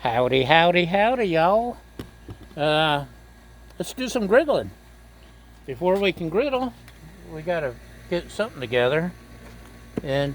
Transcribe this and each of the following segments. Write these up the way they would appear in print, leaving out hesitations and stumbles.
Howdy, howdy, howdy, y'all. Uh, let's do some griddling. Before we can griddle, we gotta get something together. And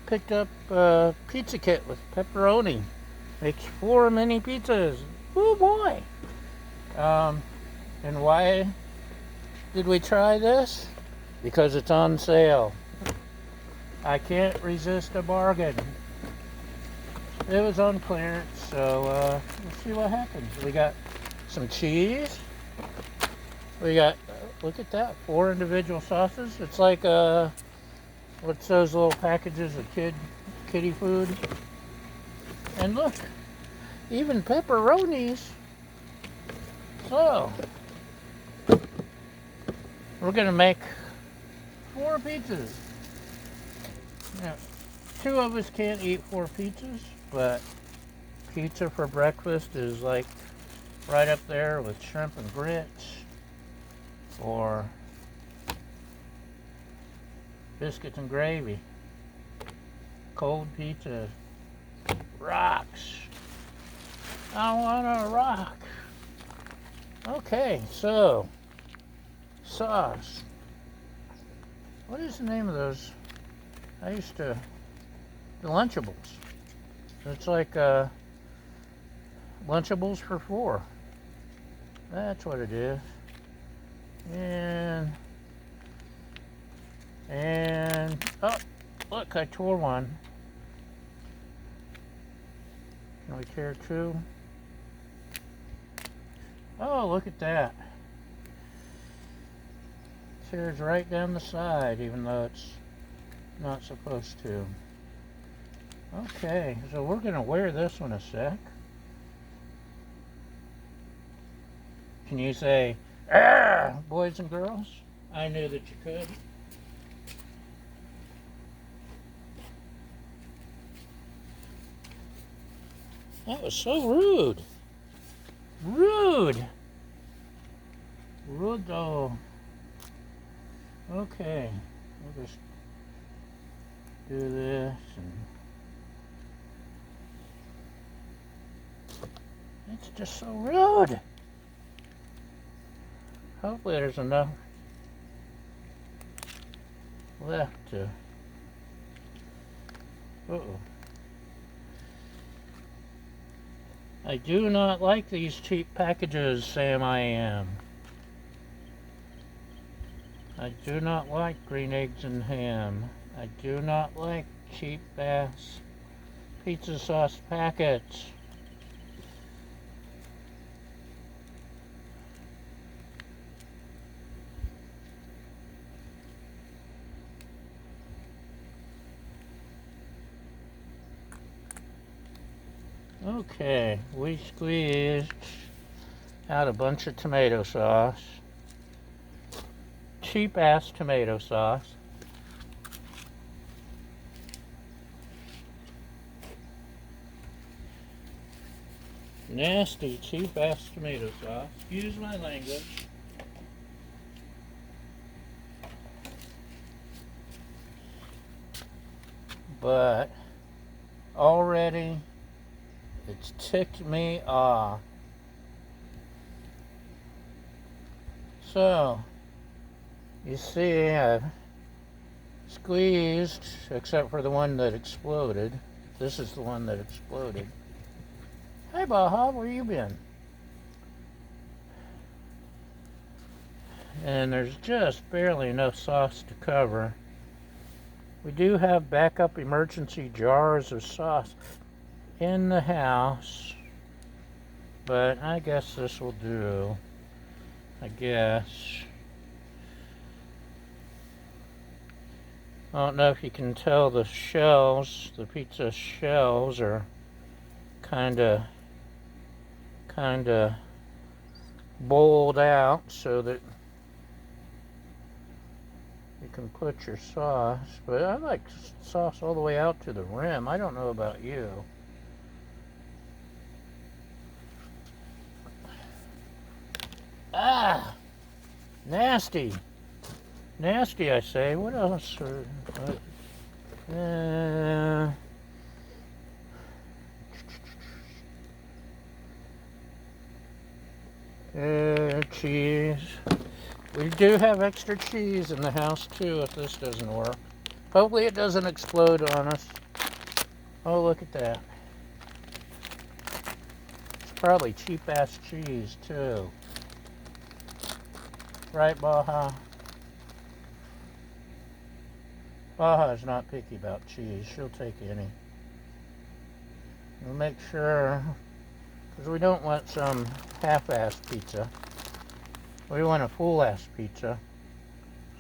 picked up a pizza kit with pepperoni. Makes 4 mini pizzas. Oh boy. And why did we try this? Because it's on sale. I can't resist a bargain. It was on clearance, so let's see what happens. We got some cheese. We got, look at that, 4 individual sauces. It's like, what's those little packages of kiddie food? And look, even pepperonis. So, we're gonna make 4 pizzas. Now, 2 of us can't eat 4 pizzas, but pizza for breakfast is like right up there with shrimp and grits or biscuits and gravy. Cold pizza rocks. I want a rock. Okay, so sauce. What is the name of those? I used to, the Lunchables. It's like Lunchables for 4. That's what it is. And oh, look, I tore one. Can we tear 2? Oh, look at that. Tears right down the side, even though it's not supposed to. Okay, so we're gonna wear this one a sec. Can you say, "Ah," boys and girls? I knew that you could. That was so rude. Rude. Rudo. Okay, we'll just do this and it's just so rude. Hopefully there's enough left to. Uh-oh. I do not like these cheap packages, Sam I am. I do not like green eggs and ham. I do not like cheap ass pizza sauce packets. Okay, we squeezed out a bunch of tomato sauce. Cheap ass tomato sauce. Nasty cheap ass tomato sauce. Excuse my language. But already it's ticked me off. So, you see, I've squeezed, except for the one that exploded. This is the one that exploded. Hey, Baja, where you been? And there's just barely enough sauce to cover. We do have backup emergency jars of sauce in the house, but I guess this will do. I guess. I don't know if you can tell the shells, the pizza shells are kinda bowled out so that you can put your sauce, but I like sauce all the way out to the rim. I don't know about you. Ah! Nasty. Nasty, I say. What else? Cheese. We do have extra cheese in the house too if this doesn't work. Hopefully it doesn't explode on us. Oh, look at that. It's probably cheap ass cheese too. Right, Baja? Baja's not picky about cheese. She'll take any. We'll make sure, because we don't want some half-ass pizza. We want a full-ass pizza.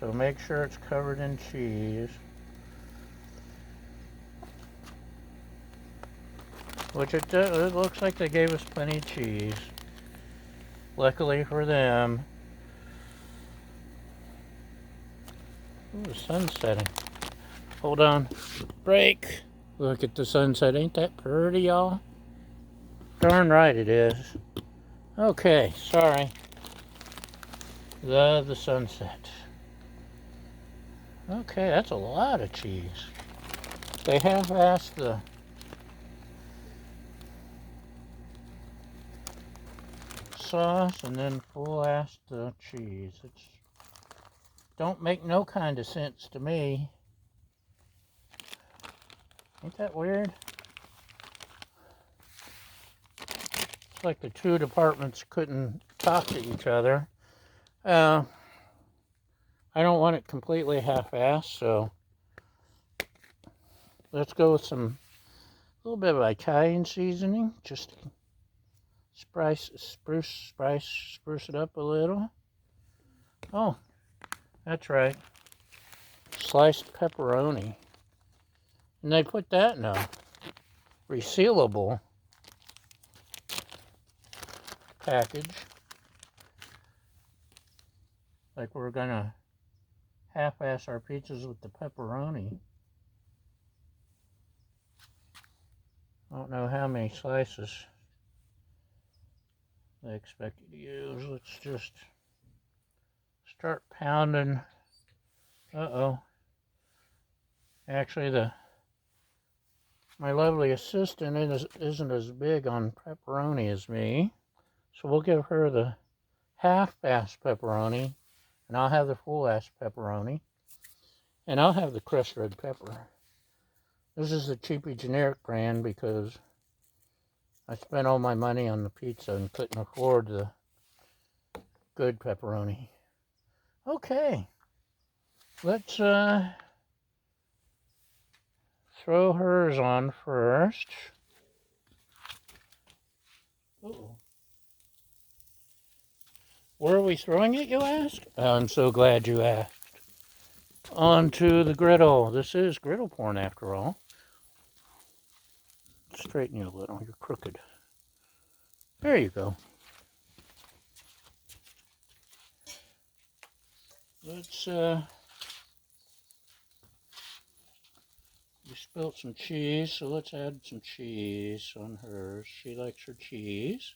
So make sure it's covered in cheese. Which it looks like they gave us plenty of cheese. Luckily for them. Ooh, the sun's setting. Hold on. Break. Look at the sunset. Ain't that pretty, y'all? Darn right it is. Okay, sorry. The sunset. Okay, that's a lot of cheese. They half-assed the sauce and then full-assed the cheese. It's don't make no kind of sense to me. Ain't that weird? It's like the two departments couldn't talk to each other. I don't want it completely half-assed, so let's go with a little bit of Italian seasoning, just spruce it up a little. Oh, that's right. Sliced pepperoni. And they put that in a resealable package. Like we're gonna half-ass our pizzas with the pepperoni. I don't know how many slices they expect you to use. Let's just start pounding. Uh-oh. Actually, my lovely assistant isn't as big on pepperoni as me. So we'll give her the half-ass pepperoni, and I'll have the full-ass pepperoni, and I'll have the crushed red pepper. This is the cheapy generic brand because I spent all my money on the pizza and couldn't afford the good pepperoni. Okay, let's throw hers on first. Uh-oh. Where are we throwing it, you ask? I'm so glad you asked. Onto the griddle. This is griddle porn after all. Straighten you a little. You're crooked. There you go. Let's, you spilled some cheese, so let's add some cheese on hers. She likes her cheese.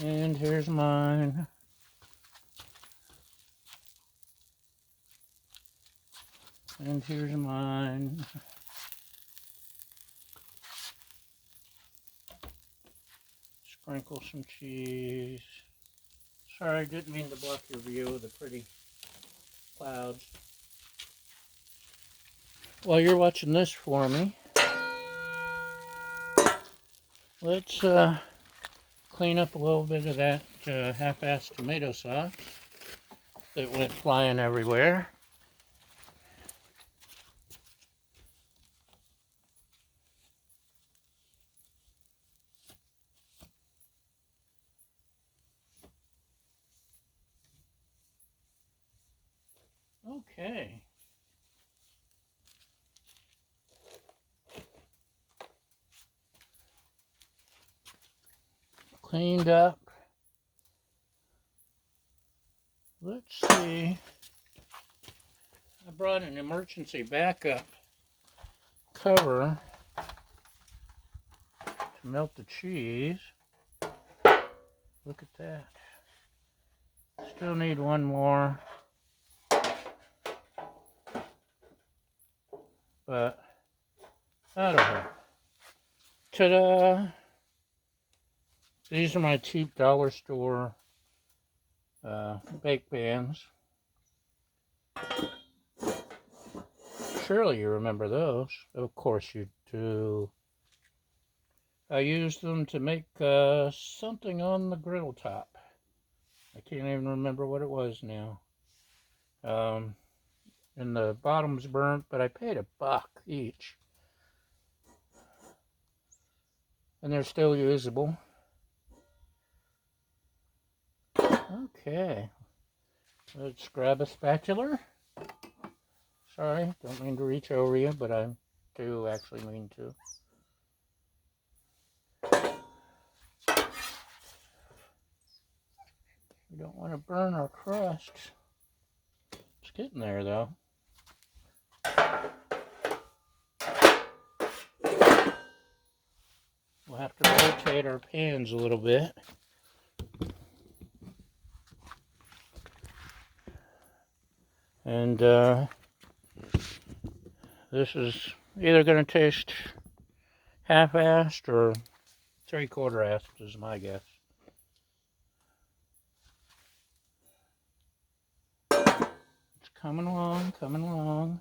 And here's mine. And here's mine. Sprinkle some cheese. Sorry, I didn't mean to block your view of the pretty clouds. While you're watching this for me, let's clean up a little bit of that half-assed tomato sauce that went flying everywhere. Okay. Cleaned up. Let's see. I brought an emergency backup cover to melt the cheese. Look at that. Still need one more. But out of here. Ta-da! These are my cheap dollar store bake pans. Surely you remember those. Of course you do. I used them to make something on the griddle top. I can't even remember what it was now. And the bottom's burnt, but I paid $1 each. And they're still usable. Okay. Let's grab a spatula. Sorry, don't mean to reach over you, but I do actually mean to. We don't want to burn our crust. It's getting there, though. We'll have to rotate our pans a little bit. And this is either going to taste half-assed or three-quarter-assed is my guess. It's coming along, coming along.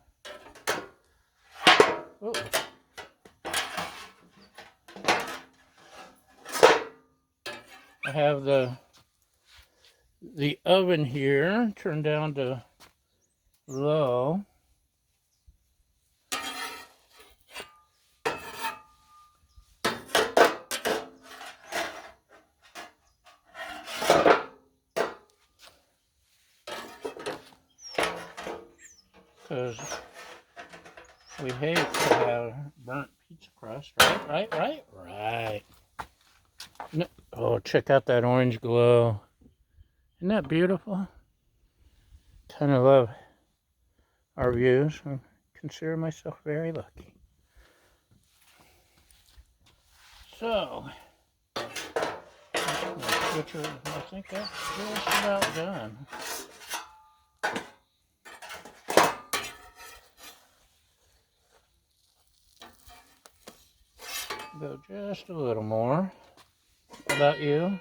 Oh. I have the oven here turned down to low. Because we hate to have burnt pizza crust, right. No, oh, check out that orange glow. Isn't that beautiful? Kind of love our views. I consider myself very lucky. So, I think that's just about done. Go just a little more. How about you?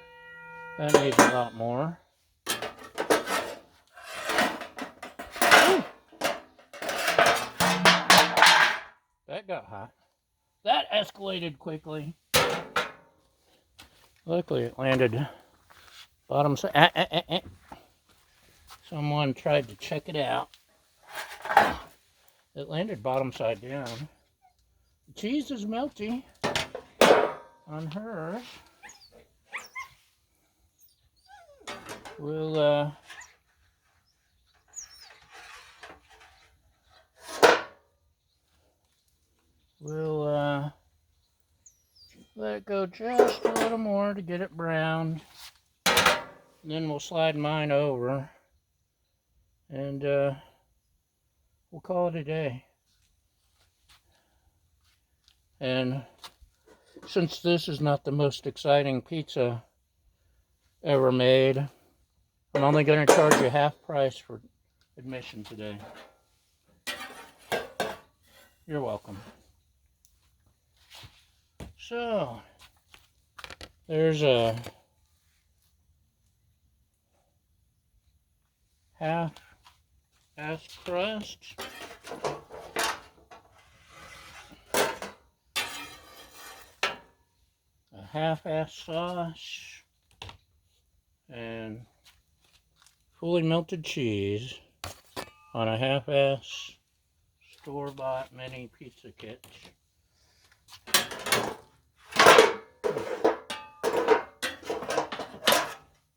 That needs a lot more. Ooh. That got hot. That escalated quickly. Luckily it landed bottom side. Someone tried to check it out. It landed bottom side down. The cheese is melty on hers. We'll let it go just a little more to get it browned. And then we'll slide mine over. And we'll call it a day. And since this is not the most exciting pizza ever made, I'm only going to charge you half price for admission today. You're welcome. So, there's a half-assed crust. A half-assed sauce. And fully melted cheese on a half-assed store-bought mini pizza kit.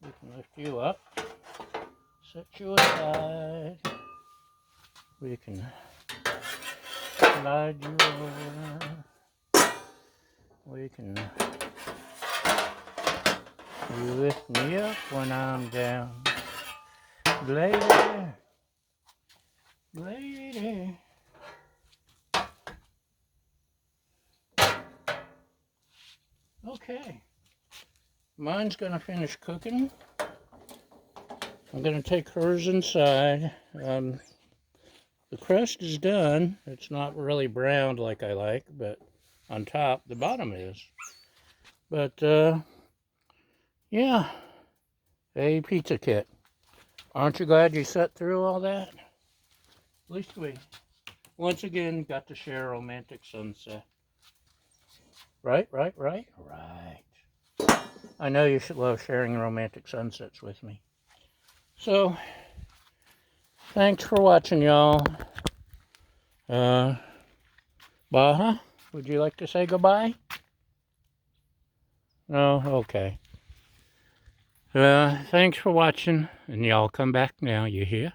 We can lift you up, set you aside. We can slide you over. We can you lift me up when I'm down. Lady, lady. Okay. Mine's gonna finish cooking. I'm gonna take hers inside. the crust is done. It's not really browned like I like, but on top, the bottom is. But, yeah, a pizza kit. Aren't you glad you sat through all that? At least we, once again, got to share a romantic sunset. Right? I know you should love sharing romantic sunsets with me. So, thanks for watching, y'all. Baha, would you like to say goodbye? No? Okay. Thanks for watching, and y'all come back now, you hear?